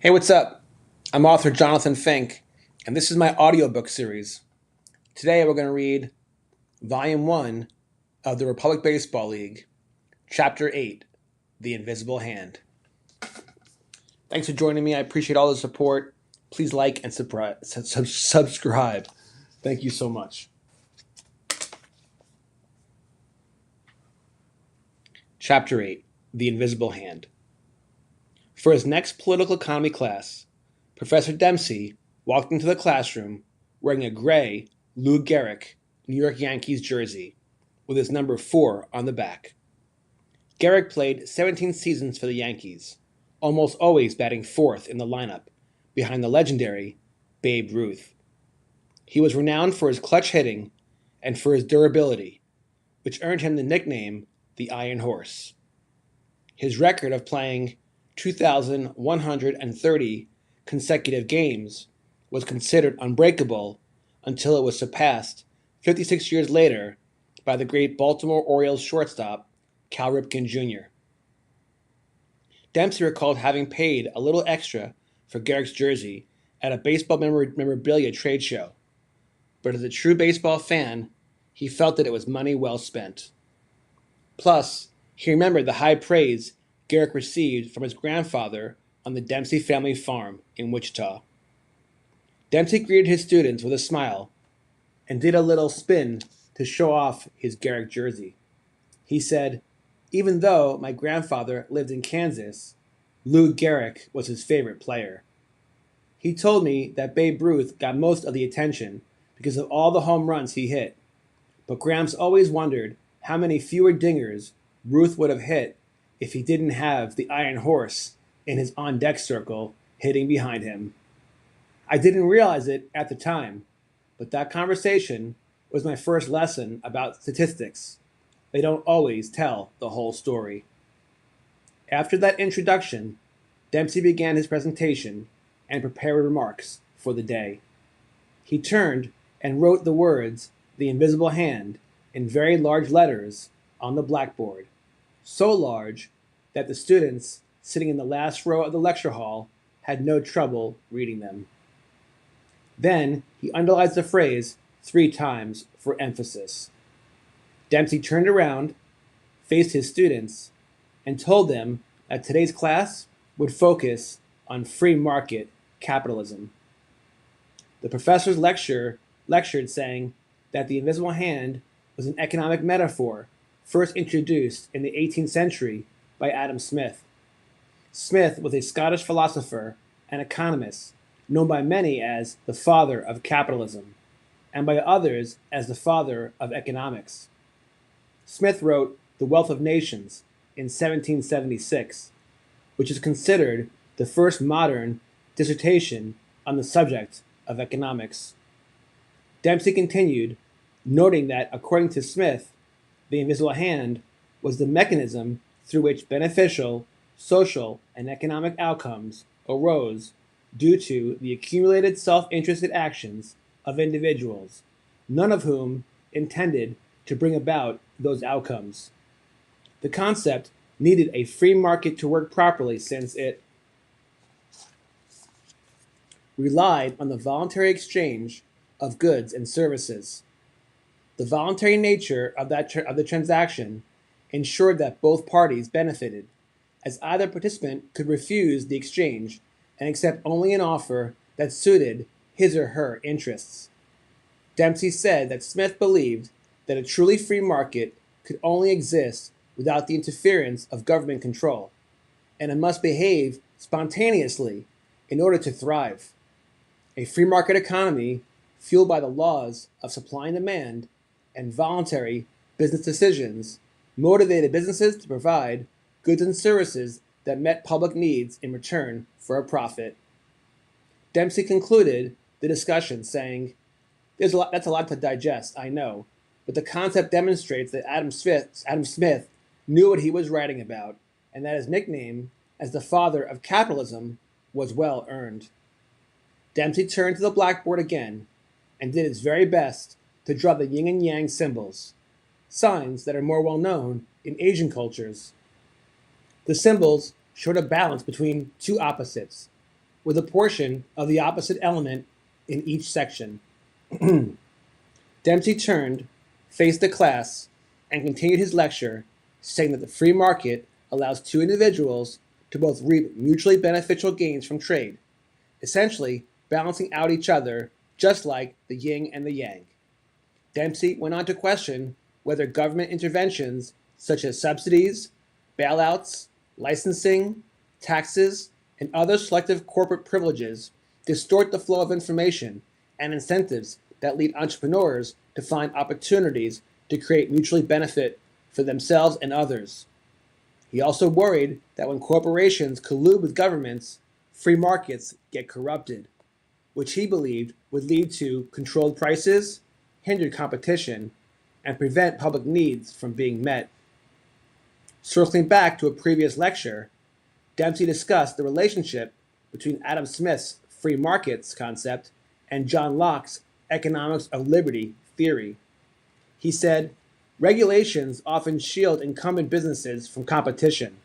Hey, what's up? I'm author Jonathan Fink, and this is my audiobook series. Today we're going to read Volume 1 of the Republic Baseball League, Chapter 8, The Invisible Hand. Thanks for joining me. I appreciate all the support. Please like and subscribe. Thank you so much. Chapter 8, The Invisible Hand. For his next political economy class, Professor Dempsey walked into the classroom wearing a gray Lou Gehrig New York Yankees jersey with his number 4 on the back. Gehrig played 17 seasons for the Yankees, almost always batting fourth in the lineup behind the legendary Babe Ruth. He was renowned for his clutch hitting and for his durability, which earned him the nickname the Iron Horse. His record of playing 2,130 consecutive games was considered unbreakable until it was surpassed 56 years later by the great Baltimore Orioles shortstop Cal Ripken Jr. Dempsey recalled having paid a little extra for Gehrig's jersey at a baseball memorabilia trade show, but as a true baseball fan, he felt that it was money well spent. Plus, he remembered the high praise Gehrig received from his grandfather on the Dempsey family farm in Wichita. Dempsey greeted his students with a smile and did a little spin to show off his Gehrig jersey. He said, "Even though my grandfather lived in Kansas, Lou Gehrig was his favorite player. He told me that Babe Ruth got most of the attention because of all the home runs he hit, but Gramps always wondered how many fewer dingers Ruth would have hit if he didn't have the Iron Horse in his on-deck circle hitting behind him. I didn't realize it at the time, but that conversation was my first lesson about statistics. They don't always tell the whole story." After that introduction, Dempsey began his presentation and prepared remarks for the day. He turned and wrote the words, "The Invisible Hand," in very large letters on the blackboard, so large that the students sitting in the last row of the lecture hall had no trouble reading them. Then he underlined the phrase 3 times for emphasis. Dempsey turned around, faced his students, and told them that today's class would focus on free market capitalism. The professor's lectured saying that the invisible hand was an economic metaphor first introduced in the 18th century by Adam Smith. Smith was a Scottish philosopher and economist known by many as the father of capitalism, and by others as the father of economics. Smith wrote The Wealth of Nations in 1776, which is considered the first modern dissertation on the subject of economics. Dempsey continued, noting that according to Smith, the invisible hand was the mechanism through which beneficial, social, and economic outcomes arose due to the accumulated self-interested actions of individuals, none of whom intended to bring about those outcomes. The concept needed a free market to work properly since it relied on the voluntary exchange of goods and services. The voluntary nature of the transaction ensured that both parties benefited, as either participant could refuse the exchange and accept only an offer that suited his or her interests. Dempsey said that Smith believed that a truly free market could only exist without the interference of government control, and it must behave spontaneously in order to thrive. A free market economy, fueled by the laws of supply and demand and voluntary business decisions, motivated businesses to provide goods and services that met public needs in return for a profit. Dempsey concluded the discussion saying, that's a lot to digest, I know, but the concept demonstrates that Adam Smith knew what he was writing about, and that his nickname as the father of capitalism was well earned." Dempsey turned to the blackboard again and did his very best to draw the yin and yang symbols, signs that are more well known in Asian cultures. The symbols showed a balance between two opposites, with a portion of the opposite element in each section. Dempsey turned, faced the class, and continued his lecture, saying that the free market allows two individuals to both reap mutually beneficial gains from trade, essentially balancing out each other just like the yin and the yang. Dempsey went on to question whether government interventions such as subsidies, bailouts, licensing, taxes, and other selective corporate privileges distort the flow of information and incentives that lead entrepreneurs to find opportunities to create mutually benefit for themselves and others. He also worried that when corporations collude with governments, free markets get corrupted, which he believed would lead to controlled prices, hinder competition, and prevent public needs from being met. Circling back to a previous lecture, Dempsey discussed the relationship between Adam Smith's free markets concept and John Locke's economics of liberty theory. He said, regulations often shield incumbent businesses from competition.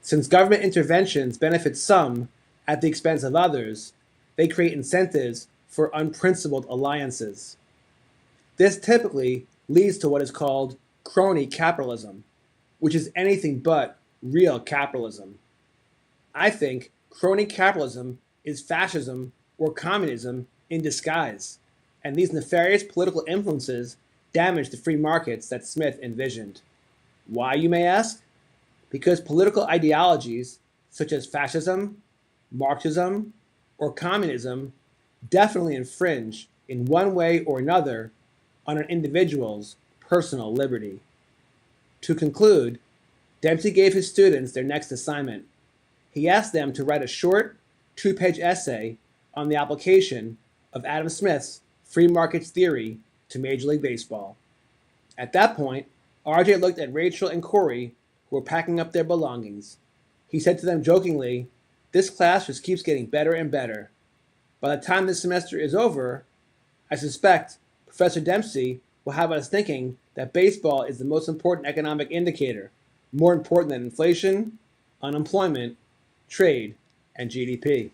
Since government interventions benefit some at the expense of others, they create incentives for unprincipled alliances. This typically leads to what is called crony capitalism, which is anything but real capitalism. I think crony capitalism is fascism or communism in disguise, and these nefarious political influences damage the free markets that Smith envisioned. Why, you may ask? Because political ideologies such as fascism, Marxism, or communism definitely infringe in one way or another on an individual's personal liberty. To conclude, Dempsey gave his students their next assignment. He asked them to write a short, 2-page essay on the application of Adam Smith's free markets theory to Major League Baseball. At that point, RJ looked at Rachel and Corey, who were packing up their belongings. He said to them jokingly, "This class just keeps getting better and better. By the time this semester is over, I suspect Professor Dempsey will have us thinking that baseball is the most important economic indicator, more important than inflation, unemployment, trade, and GDP."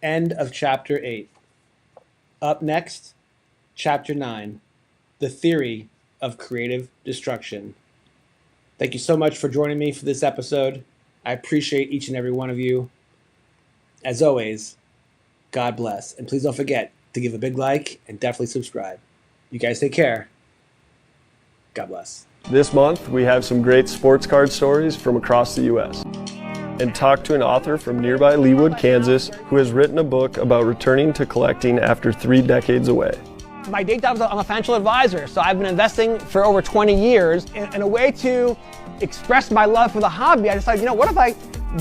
End of Chapter 8. Up next, Chapter 9, The Theory of Creative Destruction. Thank you so much for joining me for this episode. I appreciate each and every one of you. As always, God bless. And please don't forget to give a big like and definitely subscribe. You guys take care. God bless. This month, we have some great sports card stories from across the U.S. and talk to an author from nearby Leawood, Kansas, who has written a book about returning to collecting after 3 decades away. My day job is I'm a financial advisor, so I've been investing for over 20 years. In a way to express my love for the hobby, I decided, what if I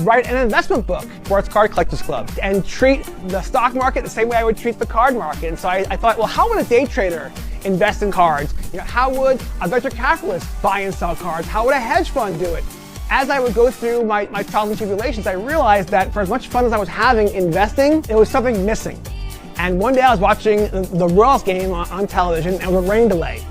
write an investment book, Sports Card Collectors Club, and treat the stock market the same way I would treat the card market. And so I thought, well, how would a day trader invest in cards? How would a venture capitalist buy and sell cards? How would a hedge fund do it? As I would go through my trials and tribulations, I realized that for as much fun as I was having investing, there was something missing. And one day I was watching the Royals game on television, and it was a rain delay.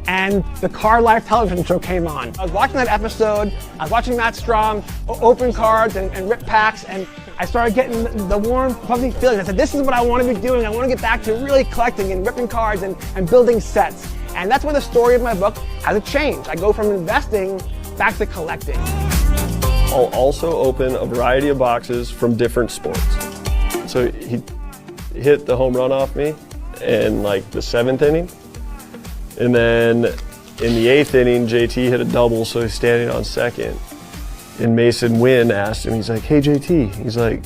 And the Card Life television show came on. I was watching that episode, I was watching Matt Strom open cards and rip packs, and I started getting the warm, fuzzy feeling. I said, this is what I want to be doing. I want to get back to really collecting and ripping cards and building sets. And that's where the story of my book has a change. I go from investing back to collecting. I'll also open a variety of boxes from different sports. So he hit the home run off me in like the 7th inning. And then in the 8th inning, JT hit a double, so he's standing on second. And Mason Wynn asked him, he's like, "Hey JT," he's like,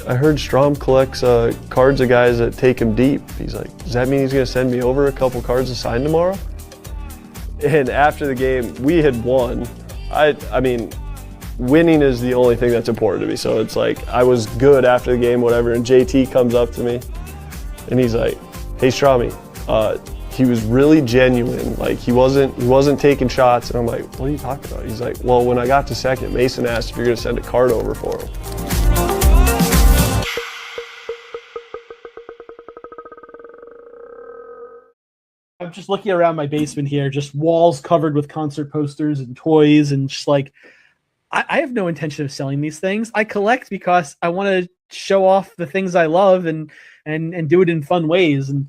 "I heard Strom collects cards of guys that take him deep." He's like, "Does that mean he's gonna send me over a couple cards to sign tomorrow?" And after the game, we had won. I mean, winning is the only thing that's important to me. So it's like, I was good after the game, whatever, and JT comes up to me and he's like, "Hey Stromy," he was really genuine. Like he wasn't taking shots. And I'm like, "What are you talking about?" He's like, "Well, when I got to second, Mason asked if you're gonna send a card over for him." I'm just looking around my basement here, just walls covered with concert posters and toys, and just like, I have no intention of selling these things. I collect because I want to show off the things I love and do it in fun ways. And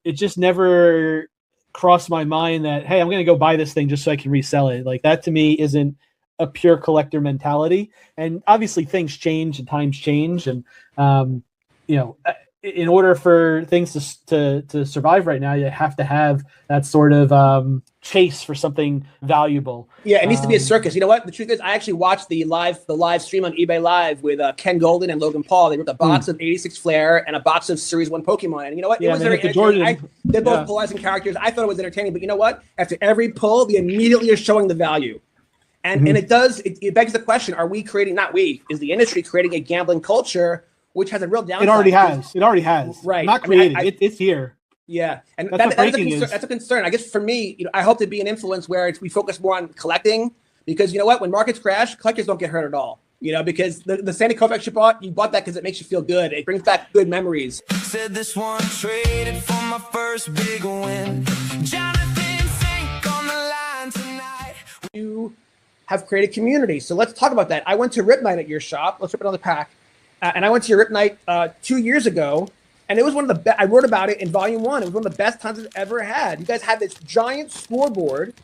it just never crossed my mind that, hey, I'm going to go buy this thing just so I can resell it. Like, that to me isn't a pure collector mentality. And obviously things change and times change. And, in order for things to survive right now, you have to have that sort of chase for something valuable. Yeah, it needs to be a circus. You know what? The truth is, I actually watched the live stream on eBay Live with Ken Golden and Logan Paul. They ripped a box of 86 Flair and a box of Series 1 Pokemon. And you know what? It was very entertaining. They're both polarizing characters. I thought it was entertaining. But you know what? After every pull, they immediately are showing the value. And it begs the question, are we creating, not we, is the industry creating a gambling culture which has a real downside? It already has. Right. Not created. It's here. Yeah, and that's a concern. I guess for me, I hope to be an influence where we focus more on collecting, because you know what, when markets crash, collectors don't get hurt at all. Because the Sandy Koufax you bought that because it makes you feel good. It brings back good memories. Said this one traded for my first big win. Jonathan Fink on the line tonight. You have created community, so let's talk about that. I went to Rip Night at your shop. Let's rip it on the pack. And I went to your Rip Night 2 years ago, and it was one of the best. I wrote about it in volume 1. It was one of the best times I've ever had. You guys had this giant scoreboard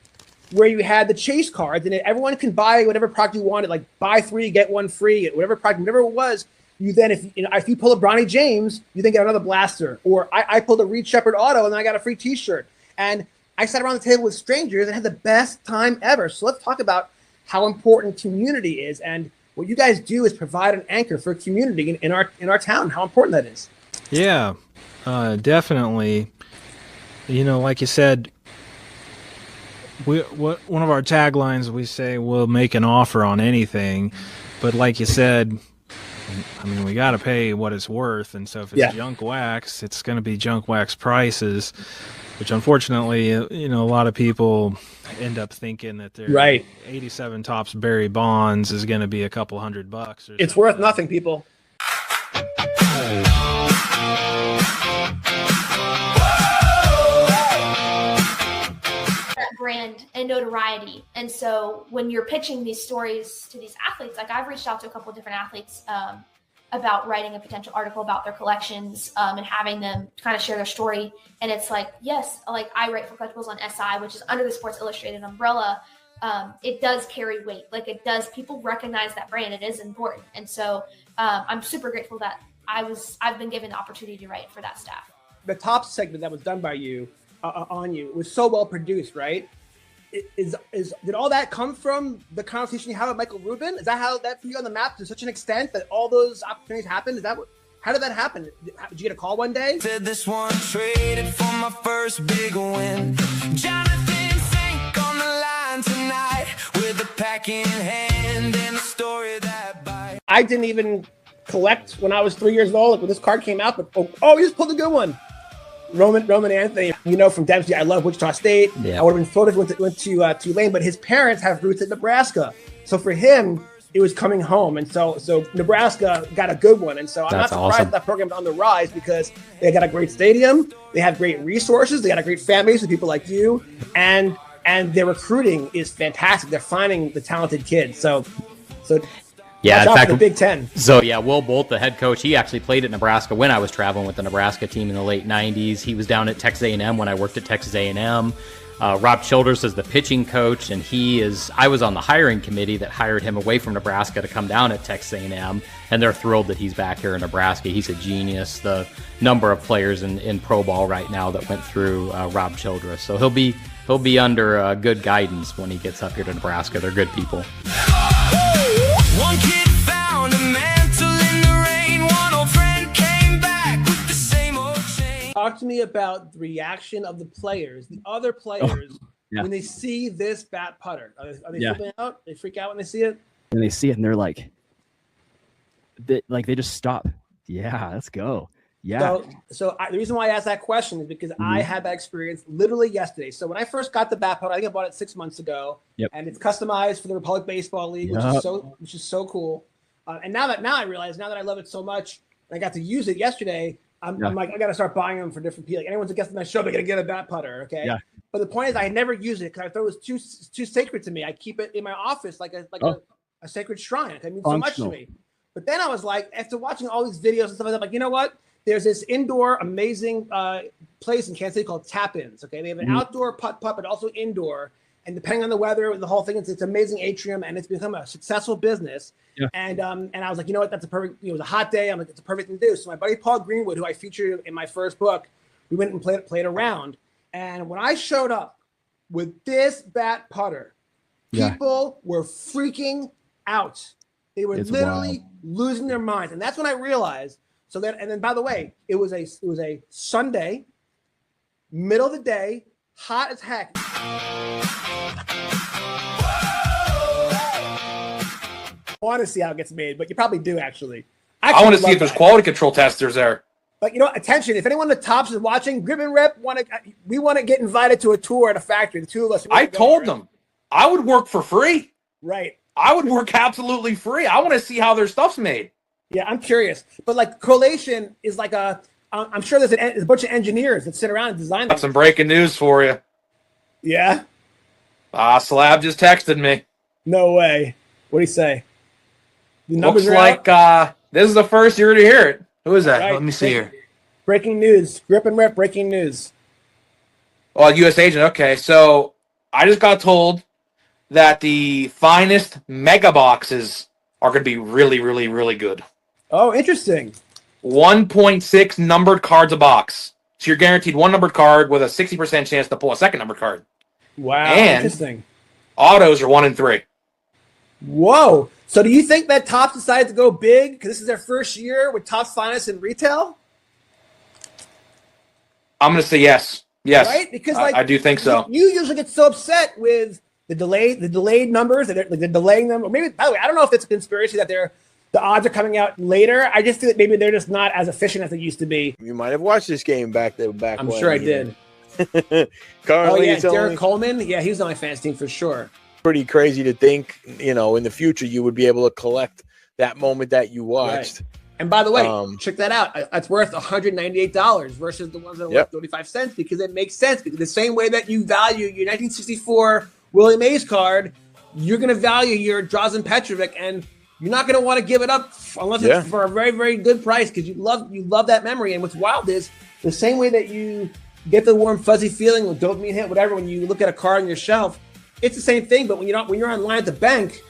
where you had the chase cards, and everyone can buy whatever product you wanted, like buy 3, get 1 free, whatever product, whatever it was. You then, if you pull a Bronny James, you then get another blaster. Or I pulled a Reed Shepherd auto, and then I got a free T-shirt. And I sat around the table with strangers and had the best time ever. So let's talk about how important community is. And what you guys do is provide an anchor for community in our town. How important that is. Yeah, definitely. Like you said, one of our taglines, we say we'll make an offer on anything, but like you said, we got to pay what it's worth. And so if it's junk wax, it's going to be junk wax prices, which unfortunately, a lot of people end up thinking that their 87 Topps Barry Bonds is going to be a couple $100. It's worth nothing, people. Brand and notoriety. And so when you're pitching these stories to these athletes, like I've reached out to a couple of different athletes about writing a potential article about their collections and having them kind of share their story. And it's like, yes, like I write for Collectibles on SI, which is under the Sports Illustrated umbrella. It does carry weight. Like it does. People recognize that brand. It is important. And so I'm super grateful that I've been given the opportunity to write for that staff. The top segment that was done by you on you was so well produced, right? Did all that come from the conversation you had with Michael Rubin? Is that how that put you on the map to such an extent that all those opportunities happened? How did that happen? Did you get a call one day? Said this one traded for my first big win. Jonathan Fink on the line tonight with a pack in hand and a story that bites. I didn't even collect when I was 3 years old. Like when this card came out, but he just pulled a good one. Roman Anthony, from Dempsey, I love Wichita State. Yeah. I would have been thrilled if he went to Tulane, but his parents have roots in Nebraska. So for him, it was coming home. And so Nebraska got a good one. And so I'm not surprised that program's on the rise because they got a great stadium. They have great resources. They got a great fan base with people like you. And their recruiting is fantastic. They're finding the talented kids. So yeah, in fact, the Big Ten. So yeah, Will Bolt, the head coach, he actually played at Nebraska when I was traveling with the Nebraska team in the late 90s. He was down at Texas A&M when I worked at Texas A&M. Rob Childress is the pitching coach, and I was on the hiring committee that hired him away from Nebraska to come down at Texas A&M, and they're thrilled that he's back here in Nebraska. He's a genius. The number of players in pro ball right now that went through Rob Childress, so he'll be under good guidance when he gets up here to Nebraska. They're good people. One kid found a mantle in the rain. One old friend came back with the same old chain. Talk to me about the reaction of the players, the other players, when they see this bat putter. Are they flipping out? They freak out when they see it? When they see it and they're like, they just stop. Yeah, let's go. Yeah. So the reason why I asked that question is because I had that experience literally yesterday. So when I first got the bat putter, I think I bought it 6 months ago, and it's customized for the Republic Baseball League, which is so cool. And now that I realize, now that I love it so much, and I got to use it yesterday, I'm like, I got to start buying them for different people. Like anyone's a guest on my show, they're gonna get a bat putter, okay? Yeah. But the point is, I never use it because I thought it was too sacred to me. I keep it in my office like a a sacred shrine. It means so much to Functional. me. But then I was like, after watching all these videos and stuff like that, I'm like, you know what? There's this indoor amazing place in Kansas City called Tap-Ins. Okay, they have an outdoor putt-putt, but also indoor. And depending on the weather, the whole thing, it's amazing atrium, and it's become a successful business. Yeah. And I was like, you know what? That's a perfect. It was a hot day. I'm like, it's a perfect thing to do. So my buddy Paul Greenwood, who I featured in my first book, we went and played around. And when I showed up with this bat putter, people were freaking out. They were literally losing their minds, and that's when I realized. So that, and then by the way, it was a Sunday, middle of the day, hot as heck. I want to see how it gets made, but you probably do actually. I want to see if there's quality control testers there. But you know, attention! If anyone at the tops is watching, Grip and Rip we want to get invited to a tour at a factory. The two of us. I told them I would work for free. Right. I would work absolutely free. I want to see how their stuff's made. Yeah, I'm curious. But like correlation is like I'm sure there's a bunch of engineers that sit around and design. Got some breaking news for you. Yeah. Slab just texted me. No way. What do you say? The numbers Looks are like out? this is the first year to hear it. Who is that? Right. Let me see here. Breaking news. Grip and Rip. Breaking news. Oh, U.S. agent. Okay, so I just got told that the finest mega boxes are going to be really, really, really good. Oh, interesting. 1.6 numbered cards a box. So you're guaranteed one numbered card with a 60% chance to pull a second numbered card. Wow. And interesting. Autos are 1 in 3. Whoa. So do you think that Topps decided to go big because this is their first year with Topps Finest in retail? I'm going to say yes. Yes. Right? Because I do think so. You usually get so upset with the delayed numbers, they're delaying them. Or maybe, by the way, I don't know if it's a conspiracy that the odds are coming out later. I just think that maybe they're just not as efficient as they used to be. You might have watched this game back I'm when. sure I did. Currently, yeah, it's Derek only Coleman. Yeah, he was on my fantasy team for sure. pretty crazy to think, in the future you would be able to collect that moment that you watched. Right. And by the way, check that out. It's worth $198 versus the ones that are worth 35 cents because it makes sense. Because the same way that you value your 1964 Willie Mays card, you're going to value your Drazen Petrovic, and you're not going to want to give it up unless it's for a very, very good price because you love that memory. And what's wild is the same way that you get the warm, fuzzy feeling with dopamine hit, whatever, when you look at a card on your shelf, it's the same thing. But when you're online at the bank,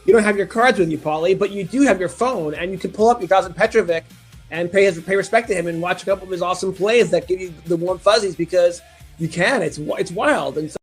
you don't have your cards with you, Paulie, but you do have your phone, and you can pull up your Drazen Petrovic and pay respect to him and watch a couple of his awesome plays that give you the warm fuzzies because you can. It's wild. And so